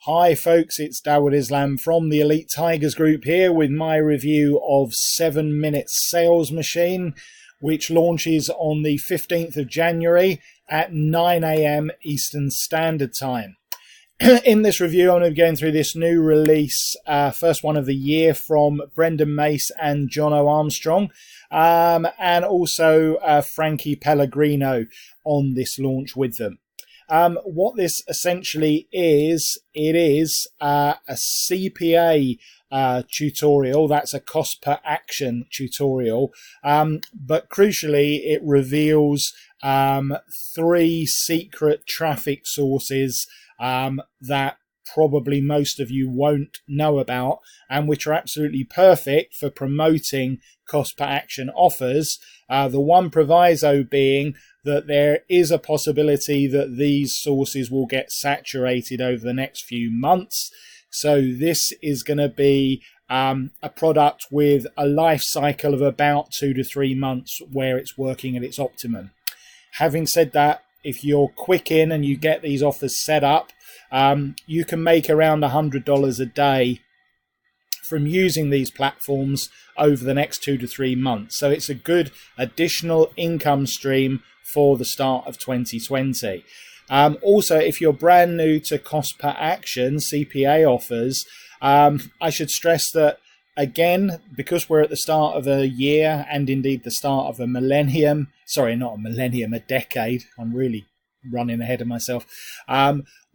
Hi folks, it's Dawud Islam from the Elite Tigers group here with my review of 7 Minutes Sales Machine, which launches on the 15th of January at 9 AM Eastern Standard Time. In this review, I'm going to be going through this new release, first one of the year from Mace and Jono Armstrong, and also Frankie Pellegrino on this launch with them. What this essentially is, it is a CPA tutorial. That's a cost per action tutorial, but crucially it reveals 3 secret traffic sources that probably most of you won't know about, and which are absolutely perfect for promoting cost per action offers. The one proviso being that there is a possibility that these sources will get saturated over the next few months. So this is going to be a product with a life cycle of about 2 to 3 months where it's working at its optimum. Having said that, if you're quick in and you get these offers set up, you can make around $100 a day from using these platforms over the next 2 to 3 months. So it's a good additional income stream for the start of 2020. Also, if you're brand new to cost per action CPA offers, I should stress that, again, because we're at the start of a year and indeed the start of a millennium, sorry, not a millennium, a decade. I'm really running ahead of myself.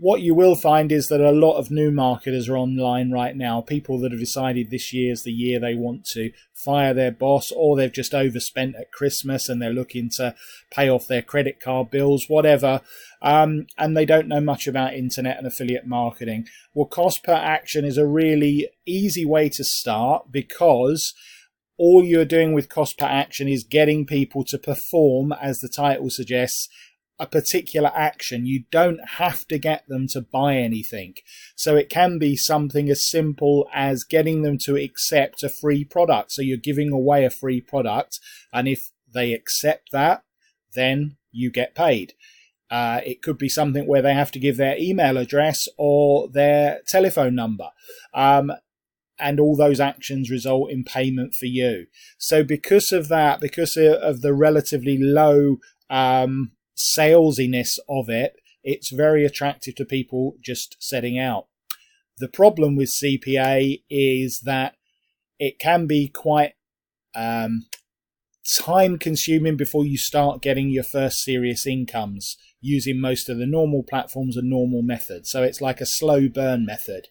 What you will find is that a lot of new marketers are online right now, people that have decided this year is the year they want to fire their boss, or they've just overspent at Christmas and they're looking to pay off their credit card bills, whatever, and they don't know much about internet and affiliate marketing. Well, cost per action is a really easy way to start, because all you're doing with cost per action is getting people to perform, as the title suggests, a particular action. You don't have to get them to buy anything. So it can be something as simple as getting them to accept a free product. So you're giving away a free product, and if they accept that, then you get paid. It could be something where they have to give their email address or their telephone number. And all those actions result in payment for you. So because of that, because of the relatively low salesiness of it, it's very attractive to people just setting out. The problem with CPA is that it can be quite time consuming before you start getting your first serious incomes using most of the normal platforms and normal methods. So it's like a slow burn method.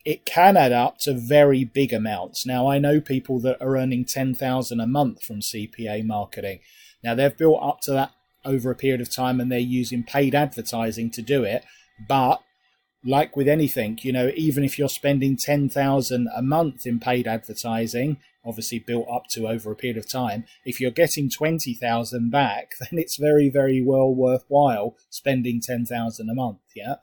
It can add up to very big amounts. Now, I know people that are earning $10,000 a month from CPA marketing. Now, they've built up to that over a period of time, and they're using paid advertising to do it. But like with anything, you know, even if you're spending $10,000 a month in paid advertising, obviously built up to over a period of time, if you're getting $20,000 back, then it's very, very well worthwhile spending $10,000 a month. Yeah.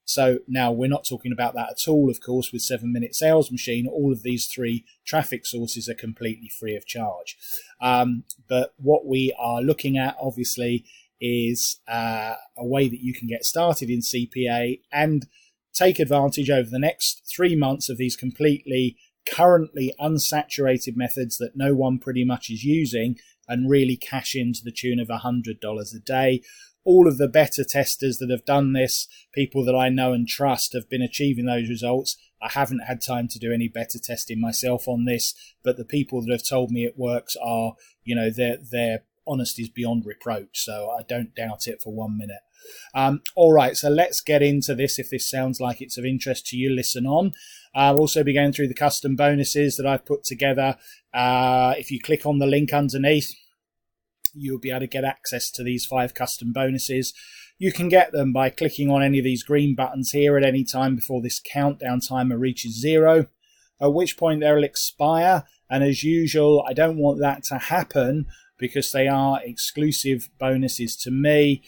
So now we're not talking about that at all, of course, with 7 Minute Sales Machine. All of these 3 traffic sources are completely free of charge. But what we are looking at, obviously, is a way that you can get started in CPA and take advantage over the next 3 months of these completely currently unsaturated methods that no one pretty much is using, and really cash in to the tune of $100 a day. All of the beta testers that have done this, people that I know and trust, have been achieving those results. I haven't had time to do any beta testing myself on this, but the people that have told me it works are, you know, their honesty is beyond reproach. So I don't doubt it for 1 minute. All right, so let's get into this. If this sounds like it's of interest to you, listen on. I'll also be going through the custom bonuses that I've put together. If you click on the link underneath, you'll be able to get access to these 5 custom bonuses. You can get them by clicking on any of these green buttons here at any time before this countdown timer reaches 0, at which point they'll expire. And as usual, I don't want that to happen because they are exclusive bonuses to me,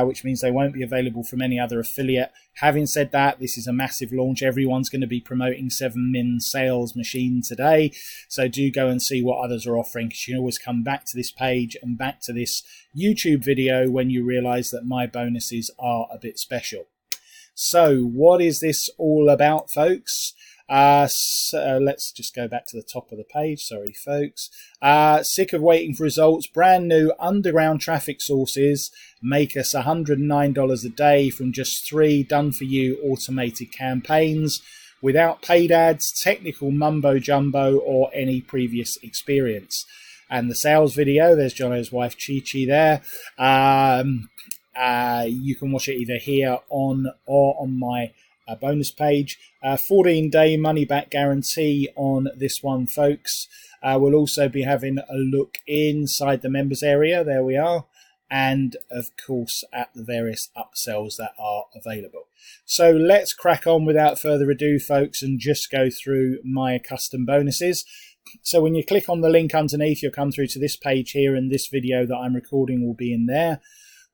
which means they won't be available from any other affiliate. Having said that, this is a massive launch. Everyone's going to be promoting 7 Min Sales Machine today. So do go and see what others are offering, because you can always come back to this page and back to this YouTube video when you realize that my bonuses are a bit special. So what is this all about, folks? So let's just go back to the top of the page. Sorry, folks. Sick of waiting for results? Brand new underground traffic sources make us $109 a day from just 3 done-for-you automated campaigns without paid ads, technical mumbo-jumbo, or any previous experience. And the sales video, there's Jono's wife Chi-Chi there. You can watch it either here on or on my bonus page. 14-day money-back guarantee on this one, folks. We'll also be having a look inside the members area. There we are. And, of course, at the various upsells that are available. So let's crack on without further ado, folks, and just go through my custom bonuses. So when you click on the link underneath, you'll come through to this page here, and this video that I'm recording will be in there.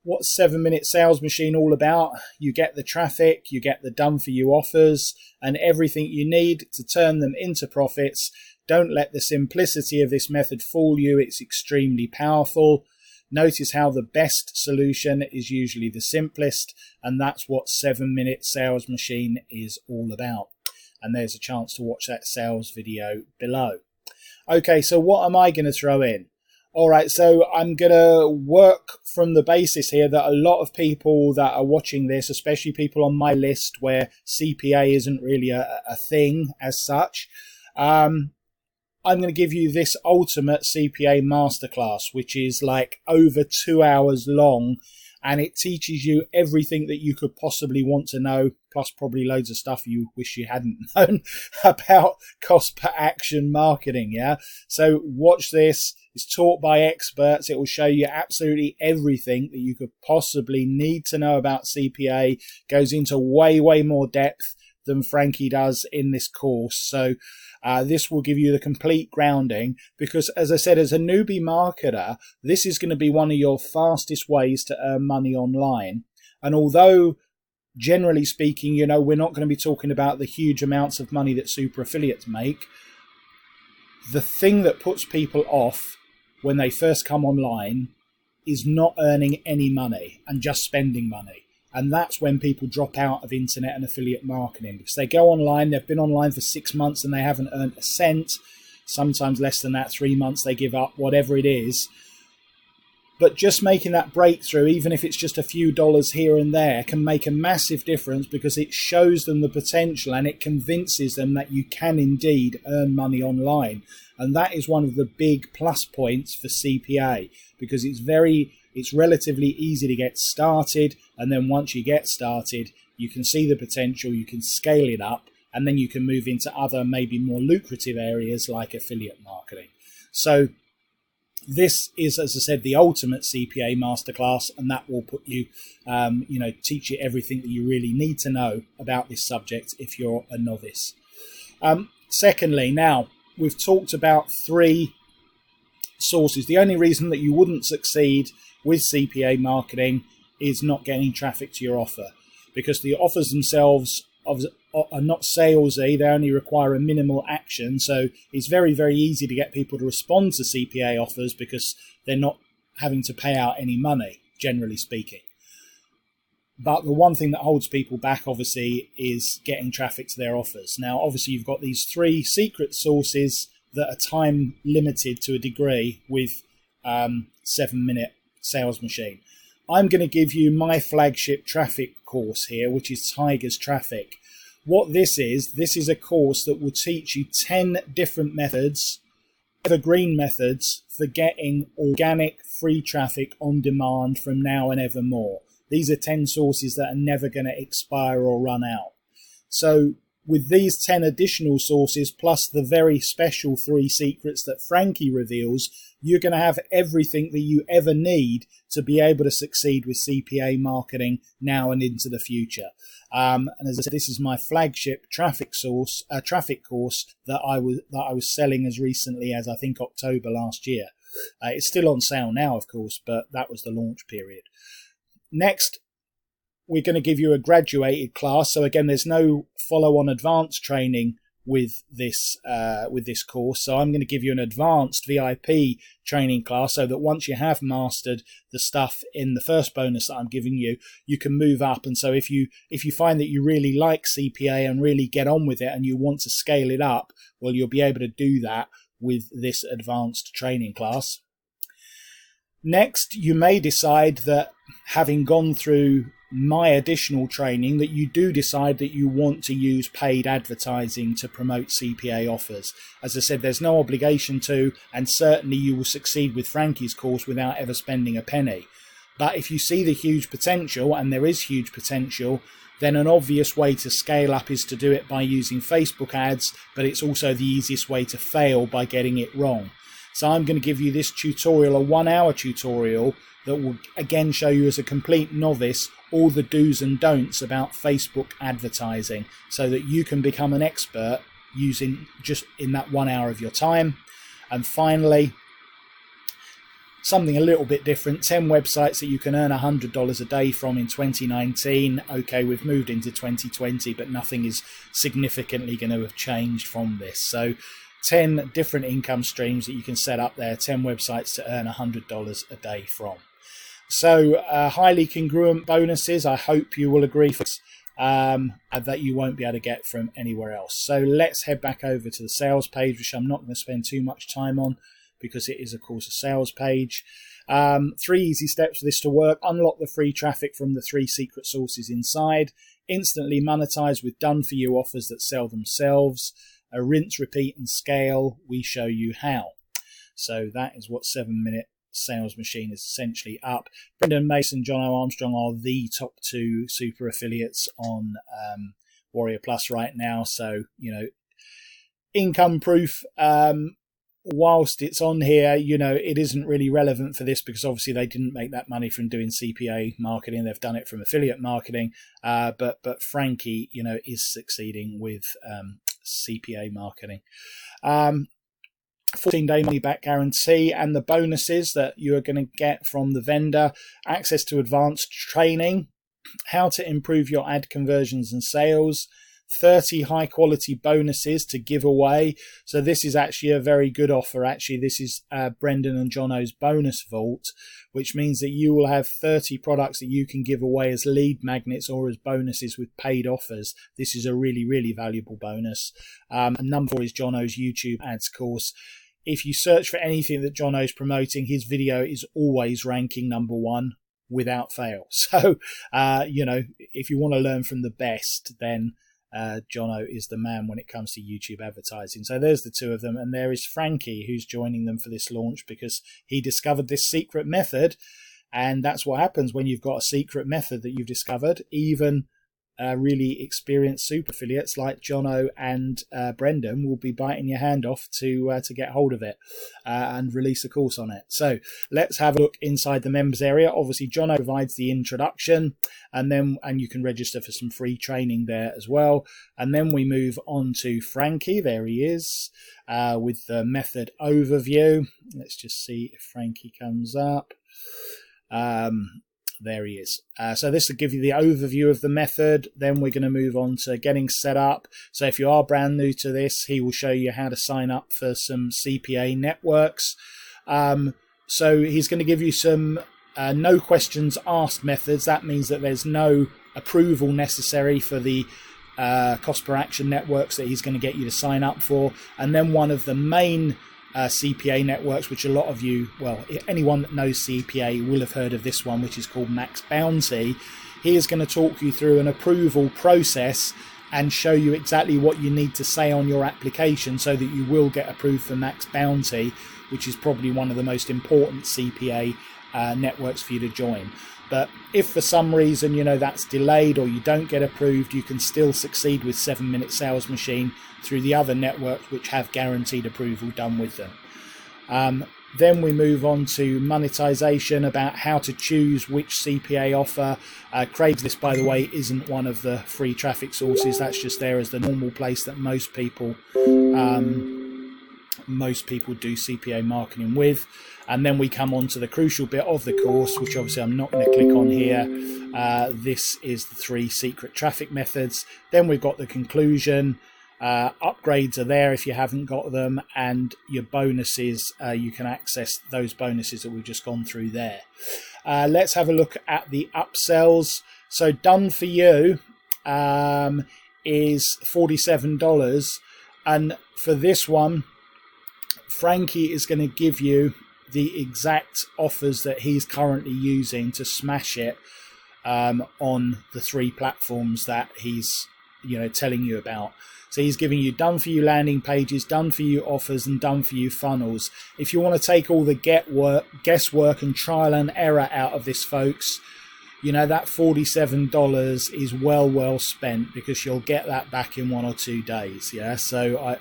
What's 7-Minute Sales Machine all about? You get the traffic, you get the done-for-you offers, and everything you need to turn them into profits. Don't let the simplicity of this method fool you. It's extremely powerful. Notice how the best solution is usually the simplest, and that's what 7-Minute Sales Machine is all about. And there's a chance to watch that sales video below. Okay, so what am I going to throw in? All right, so I'm going to work from the basis here that a lot of people that are watching this, especially people on my list where CPA isn't really a thing as such, I'm going to give you this ultimate CPA Masterclass, which is like over 2 hours long, and it teaches you everything that you could possibly want to know, plus probably loads of stuff you wish you hadn't known about cost per action marketing. Yeah, so watch this. It's taught by experts. It will show you absolutely everything that you could possibly need to know about CPA. Goes into way more depth than Frankie does in this course. So this will give you the complete grounding, because as I said, as a newbie marketer, this is going to be one of your fastest ways to earn money online. And although generally speaking, you know, we're not going to be talking about the huge amounts of money that super affiliates make, the thing that puts people off when they first come online is not earning any money and just spending money. And that's when people drop out of internet and affiliate marketing, because they go online, they've been online for 6 months and they haven't earned a cent, sometimes less than that, 3 months, they give up, whatever it is. But just making that breakthrough, even if it's just a few dollars here and there, can make a massive difference, because it shows them the potential and it convinces them that you can indeed earn money online. And that is one of the big plus points for CPA, because it's relatively easy to get started. And then once you get started, you can see the potential, you can scale it up, and then you can move into other, maybe more lucrative areas like affiliate marketing. So this is, as I said, the ultimate CPA Masterclass, and that will put you, teach you everything that you really need to know about this subject if you're a novice. Secondly, now, we've talked about 3 sources. The only reason that you wouldn't succeed with CPA marketing is not getting traffic to your offer, because the offers themselves are not salesy. They only require a minimal action. So it's very easy to get people to respond to CPA offers, because they're not having to pay out any money, generally speaking. But the one thing that holds people back, obviously, is getting traffic to their offers. Now, obviously, you've got these 3 secret sources that are time limited to a degree with 7-Minute Sales Machine. I'm going to give you my flagship traffic course here, which is Tiger's Traffic. What this is a course that will teach you 10 different methods, evergreen methods, for getting organic free traffic on demand from now and evermore. These are 10 sources that are never going to expire or run out. So with these 10 additional sources, plus the very special 3 secrets that Frankie reveals, you're going to have everything that you ever need to be able to succeed with CPA marketing now and into the future. And as I said, this is my flagship traffic course that I was selling as recently as, I think, October last year. It's still on sale now, of course, but that was the launch period. Next, we're going to give you a graduated class. So again, there's no follow-on advanced training with this course. So I'm going to give you an advanced VIP training class, so that once you have mastered the stuff in the first bonus that I'm giving you, you can move up. And so if you find that you really like CPA and really get on with it and you want to scale it up, well, you'll be able to do that with this advanced training class. Next, you may decide that, having gone through my additional training, that you do decide that you want to use paid advertising to promote CPA offers. As I said, there's no obligation to, and certainly you will succeed with Frankie's course without ever spending a penny. But if you see the huge potential, and there is huge potential, then an obvious way to scale up is to do it by using Facebook ads, but it's also the easiest way to fail by getting it wrong. So I'm going to give you this tutorial, a 1-hour tutorial, that will again show you as a complete novice all the do's and don'ts about Facebook advertising, so that you can become an expert using just in that 1 hour of your time. And finally, something a little bit different, 10 websites that you can earn $100 a day from in 2019. Okay, we've moved into 2020, but nothing is significantly going to have changed from this. So 10 different income streams that you can set up there, 10 websites to earn $100 a day from. So highly congruent bonuses, I hope you will agree, that you won't be able to get from anywhere else. So let's head back over to the sales page, which I'm not going to spend too much time on because it is, of course, a sales page. 3 easy steps for this to work. Unlock the free traffic from the 3 secret sources inside. Instantly monetize with done-for-you offers that sell themselves. Rinse, repeat, and scale. We show you how. So that is what 7-minute sales machine is essentially up. Brendan, Mace, and Jono Armstrong are the top 2 super affiliates on Warrior Plus right now. So, you know, income proof, whilst it's on here, you know, it isn't really relevant for this because obviously they didn't make that money from doing CPA marketing. They've done it from affiliate marketing. But Frankie, you know, is succeeding with CPA marketing. 14-day money back guarantee, and the bonuses that you are going to get from the vendor: access to advanced training, how to improve your ad conversions and sales, 30 high quality bonuses to give away. So this is actually a very good offer. Actually, this is Brendan and Jono's bonus vault, which means that you will have 30 products that you can give away as lead magnets or as bonuses with paid offers. This is a really, really valuable bonus. And number 4 is Jono's YouTube ads course. If you search for anything that Jono's promoting, his video is always ranking number 1 without fail. So, you know, if you want to learn from the best, then Jono is the man when it comes to YouTube advertising. So there's the 2 of them, and there is Frankie, who's joining them for this launch because he discovered this secret method. And that's what happens when you've got a secret method that you've discovered. Even really experienced super affiliates like Jono and Brendan will be biting your hand off to get hold of it and release a course on it. So let's have a look inside the members area. Obviously, Jono provides the introduction, and you can register for some free training there as well. And then we move on to Frankie. There he is with the method overview. Let's just see if Frankie comes up. There he is. So this will give you the overview of the method. Then we're going to move on to getting set up. So if you are brand new to this, he will show you how to sign up for some CPA networks. So he's going to give you some no questions asked methods. That means that there's no approval necessary for the cost per action networks that he's going to get you to sign up for. And then one of the main CPA networks, which a lot of you, well, anyone that knows CPA will have heard of this one, which is called Max Bounty. He is going to talk you through an approval process and show you exactly what you need to say on your application so that you will get approved for Max Bounty, which is probably one of the most important CPA networks for you to join. But if for some reason, you know, that's delayed or you don't get approved, you can still succeed with 7-minute sales machine through the other networks which have guaranteed approval done with them. Then we move on to monetization, about how to choose which CPA offer. Craigslist, by the way, isn't one of the free traffic sources. That's just there as the normal place that most people do CPA marketing with. And then we come on to the crucial bit of the course, which obviously I'm not going to click on here. This is the 3 secret traffic methods. Then we've got the conclusion, Upgrades are there if you haven't got them, and your bonuses, you can access those bonuses that we've just gone through there. Let's have a look at the upsells. So done for you is $47, and for this one Frankie is going to give you the exact offers that he's currently using to smash it on the 3 platforms that he's telling you about. So he's giving you done for you landing pages, done for you offers, and done for you funnels. If you want to take all the guesswork and trial and error out of this, folks, that $47 is well spent, because you'll get that back in 1 or 2 days. Yeah, so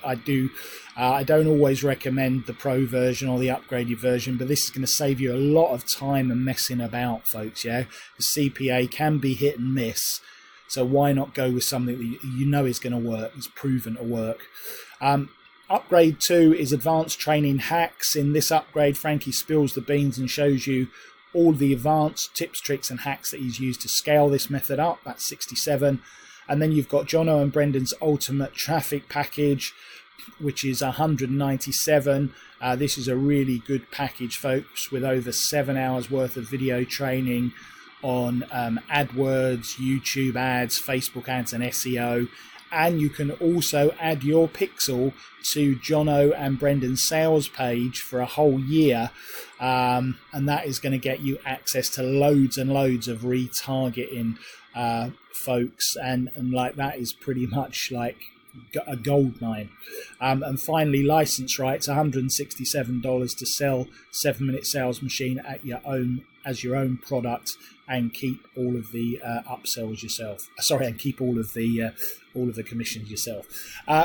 I don't always recommend the pro version or the upgraded version, but this is going to save you a lot of time and messing about, folks. Yeah, the CPA can be hit and miss, so why not go with something that is going to work, is proven to work. Upgrade 2 is advanced training hacks. In this upgrade, Frankie spills the beans and shows you all the advanced tips, tricks and hacks that he's used to scale this method up. That's 67. And then you've got Jono and Brendan's ultimate traffic package, which is 197. This is a really good package, folks, with over 7 hours worth of video training on AdWords, YouTube ads, Facebook ads and SEO. And you can also add your pixel to Jono and Brendan's sales page for a whole year, and that is going to get you access to loads and loads of retargeting, folks, and like that is pretty much like a gold mine. And finally, license rights, $167 to sell 7-minute sales machine at your own product, and keep all of the upsells yourself. Sorry, and keep all of the commissions yourself.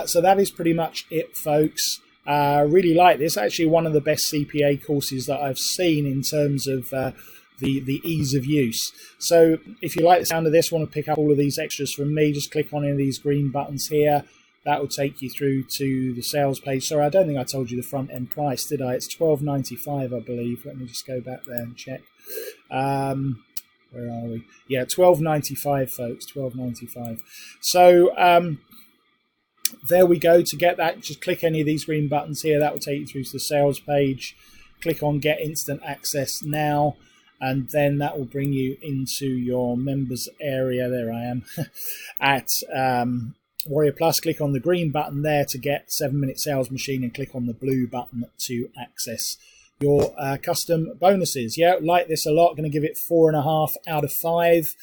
So that is pretty much it, folks. Really like this. Actually, one of the best CPA courses that I've seen in terms of the ease of use. So if you like the sound of this, want to pick up all of these extras from me, just click on any of these green buttons here. That will take you through to the sales page. Sorry, I don't think I told you the front end price, did I? It's $12.95, I believe. Let me just go back there and check. Where are we? Yeah, $12.95, folks. $12.95. So there we go. To get that, just click any of these green buttons here. That will take you through to the sales page. Click on Get Instant Access Now, and then that will bring you into your members area. There I am at Warrior Plus. Click on the green button there to get 7-minute sales machine, and click on the blue button to access your custom bonuses. Yeah, like this a lot. Going to give it 4.5 out of 5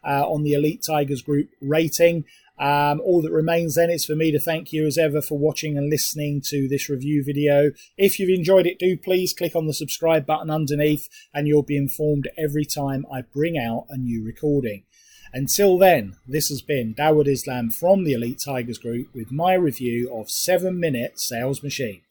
on the Elite Tigers Group rating. All that remains then is for me to thank you as ever for watching and listening to this review video. If you've enjoyed it, do please click on the subscribe button underneath, and you'll be informed every time I bring out a new recording. Until then, this has been Dawud Islam from the Elite Tigers Group with my review of 7-minute sales machine.